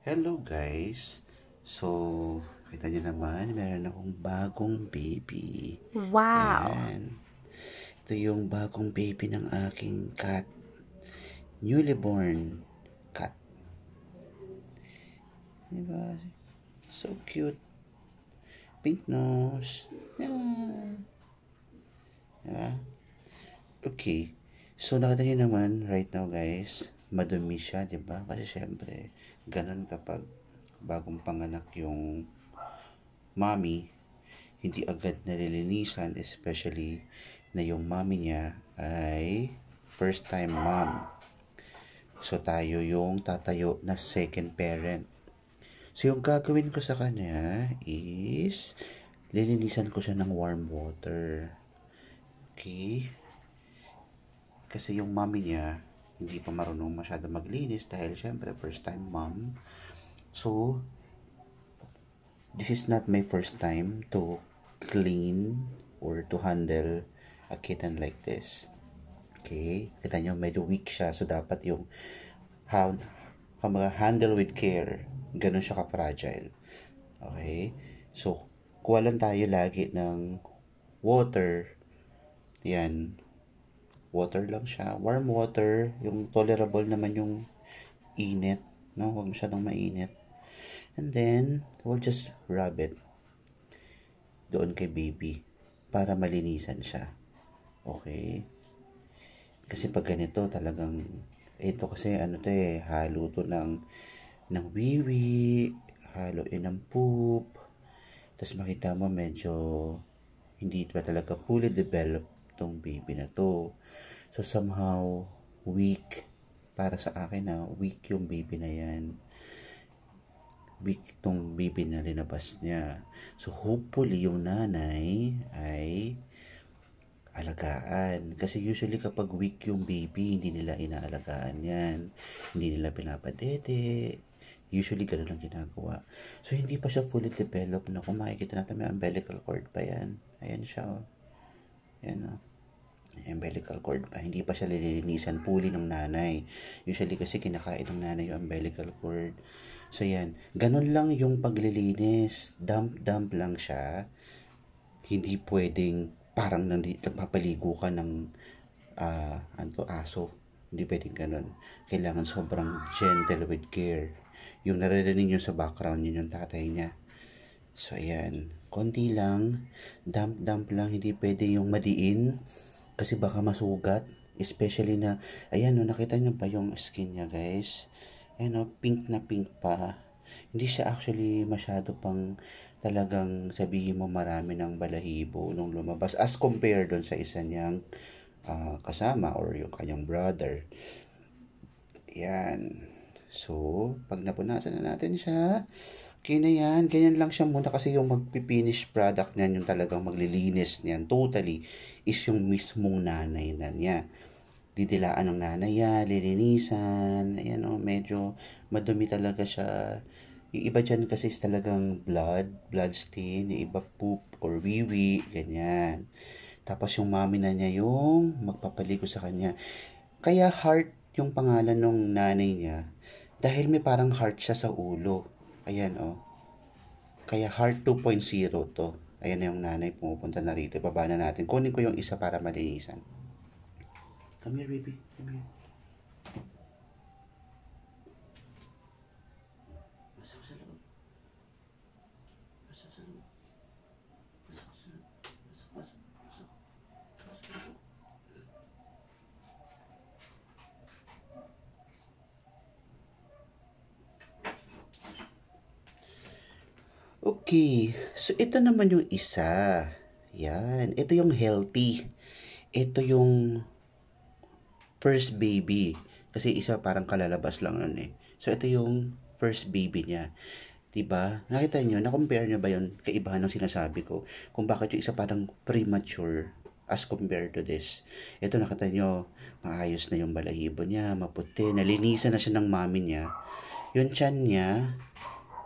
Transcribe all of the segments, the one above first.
Hello guys! So, kita nyo naman, meron akong bagong baby. Wow! Yan. Ito yung bagong baby ng aking cat. Newly born cat. Diba? So cute. Pink nose. Yan. Diba? Okay. So, nakita nyo naman right now guys, madumi siya, diba? Kasi syempre, ganun kapag bagong panganak yung mommy, hindi agad nalilinisan, especially na yung mommy niya ay first time mom. So tayo yung tatayo na second parent. So yung gagawin ko sa kanya is lilinisan ko siya ng warm water. Okay? Kasi yung mommy niya hindi pa marunong masyado maglinis dahil syempre first time mom. So this is not my first time to clean or to handle a kitten like this. Okay? Kita nyo, medyo weak siya. So, dapat yung handle with care. Ganun siya ka-fragile. Okay? So, kuha lang tayo lagi ng water. Yan. Water lang siya. Warm water. Yung tolerable naman yung init. No? Huwag masyadong mainit. And then, we'll just rub it doon kay baby para malinisan siya. Okay? Kasi pag ganito talagang, ito kasi ano to halo to ng wiwi, haloin ng poop. Tapos makita mo medyo hindi pa talaga fully developed tong baby na to. So somehow weak, para sa akin na weak yung baby na yan. Weak tong baby na linabas niya. So hopefully yung nanay ay alagaan. Kasi usually kapag weak yung baby, hindi nila inaalagaan yan. Hindi nila pinapadede. Usually ganun lang ginagawa. So hindi pa siya fully developed na kung makikita natin may umbilical cord pa yan. Ayan siya. Ayan o. Umbilical cord pa. Hindi pa siya lilinisan fully ng nanay. Usually kasi kinakain ng nanay yung umbilical cord. So yan. Ganun lang yung paglilinis. Dump lang siya. Hindi pwedeng parang nagpapaligo ka ng aso. Hindi pwedeng ganun. Kailangan sobrang gentle with care. Yung naririnig nyo sa background, yun yung tatay niya. So, ayan. Konti lang. Dump lang. Hindi pwede yung madiin. Kasi baka masugat. Especially na, ayan o, nakita nyo ba yung skin niya guys? Ayan o, pink na pink pa. Hindi siya actually masyado pang talagang sabihin mo marami ng balahibo nung lumabas as compared doon sa isa niyang kasama or yung kanyang brother. Yan. So, pag napunasan na natin siya, okay na yan. Ganyan lang siya muna kasi yung magpipinish product niyan, yung talagang maglilinis niyan totally is yung mismong nanay na niya. Didilaan ng nanay yan, lilinisan. Ayan o, medyo madumi talaga siya. Yung iba dyan kasi is talagang blood stain. Yung iba poop or wiwi, ganyan. Tapos yung mami na niya yung magpapaligo sa kanya. Kaya Heart yung pangalan ng nanay niya. Dahil may parang heart siya sa ulo. Ayan o. Kaya Heart 2.0 to. Ayan na yung nanay pumupunta na rito. Baba na natin. Kunin ko yung isa para malinisan. Come here, baby. Come here. Pasok sa loob. Pasok sa loob. Pasok sa loob. Pasok. Pasok. Okay. So, ito naman yung isa. Yan. Ito yung healthy. Ito yung first baby. Kasi isa parang kalalabas lang nun eh. So, ito yung first baby niya. Diba? Nakita nyo, na-compare nyo ba yun kaibahan ng sinasabi ko? Kung bakit yung isa parang premature as compared to this. Ito nakita nyo, maayos na yung balahibo niya, maputi, nalinisan na siya ng mami niya. Yung tiyan niya,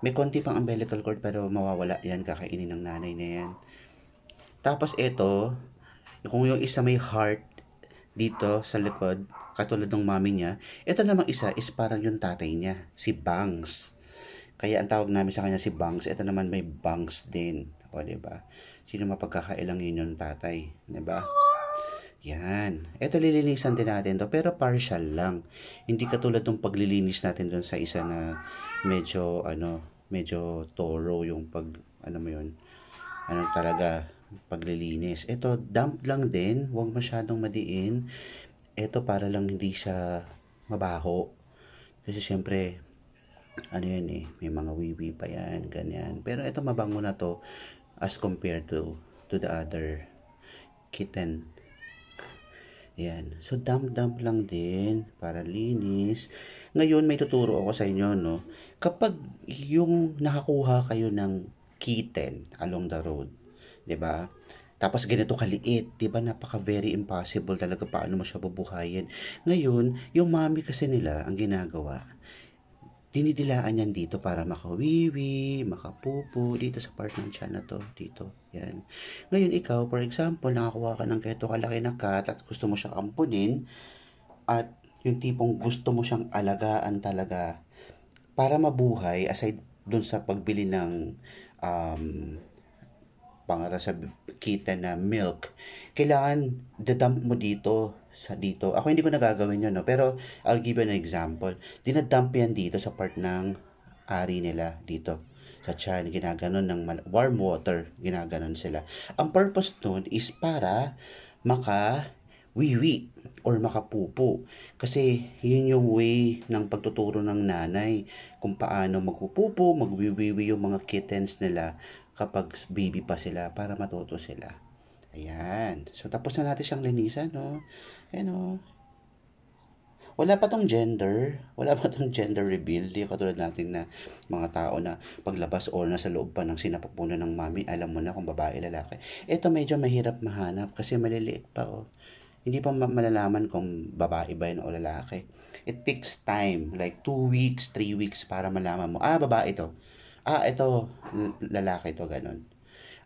may konti pang umbilical cord pero mawawala yan, kakainin ng nanay na yan. Tapos ito, kung yung isa may heart dito sa likod, katulad ng mami niya, ito namang isa is parang yung tatay niya, si Bangs. Kaya ang tawag namin sa kanya si Bangs. Ito naman may Bangs din. O, diba? Sino mapagkakailang yun yung tatay? Diba? Yan. Ito lilinisan din natin to, pero partial lang. Hindi katulad ng paglilinis natin doon sa isa na medyo thorough yung mo yun, talaga, paglilinis. Ito, damp lang din, huwag masyadong madiin. Ito para lang hindi siya mabaho. Kasi syempre, yan may mga wiwi pa yan, ganyan. Pero ito mabango na to as compared to the other kitten. Yan. So, damp-damp lang din para linis. Ngayon, may tuturo ako sa inyo, no? Kapag yung nakakuha kayo ng kitten along the road, 'di ba? Tapos ganito kaliit, 'di ba? Napaka very impossible talaga paano mo siya bubuhayin. Ngayon, yung mami kasi nila ang ginagawa, dinidilaan yan dito para makawiwi, makapupo, dito sa part ng tiyan na to, dito, yan. Ngayon ikaw, for example, nakakuha ka ng ganito kalaki na cat at gusto mo siyang ampunin, at yung tipong gusto mo siyang alagaan talaga, para mabuhay, aside dun sa pagbili ng um, para sa kitten na milk, kailangan dadump mo dito sa dito. Ako hindi ko nagagawin yun, no? Pero I'll give you an example. Dinadump yan dito sa part ng ari nila dito sa tiyan, ginaganon ng warm water, ginaganon sila. Ang purpose nun is para maka-wiwi or makapupo. Kasi yun yung way ng pagtuturo ng nanay kung paano magpupupo, magwiwiwi yung mga kittens nila kapag baby pa sila para matuto sila. Ayan. So, tapos na natin siyang linisan, no? Ayan, no? Wala pa tong gender. Wala pa tong gender reveal. Di katulad natin na mga tao na paglabas or nasa loob pa ng sinapupunan ng mami, alam mo na kung babae, lalaki. Ito medyo mahirap mahanap kasi maliliit pa, oh. Hindi pa malalaman kung babae ba yun o lalaki. It takes time. Like 2 weeks, 3 weeks para malaman mo. Babae ito. Ito, lalaki to, ganun.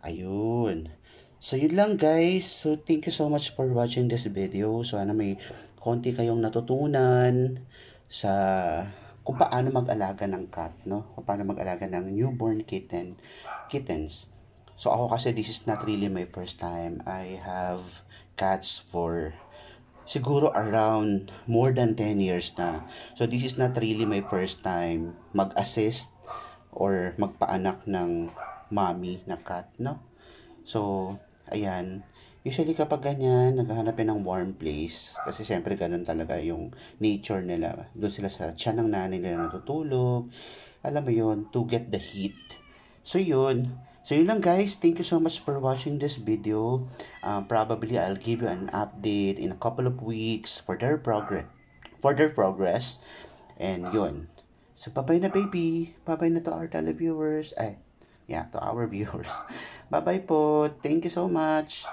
Ayun. So, yun lang guys. So, thank you so much for watching this video. So, may konti kayong natutunan sa kung paano mag-alaga ng cat, no? Kung paano mag-alaga ng newborn kittens. So, ako kasi this is not really my first time. I have cats for siguro around more than 10 years na. So, this is not really my first time mag-assist or magpaanak ng mommy na cat, no? So, ayan. Usually kapag ganyan, naghahanap yan ng warm place. Kasi siyempre ganun talaga yung nature nila. Doon sila sa tiyan ng nanay nila natutulog. Alam mo yun, to get the heat. So, yun. So, yun lang guys. Thank you so much for watching this video. Probably, I'll give you an update in a couple of weeks for their progress. And yun. So, bye-bye na baby. Bye-bye na to our televiewers. To our viewers. Bye-bye po. Thank you so much.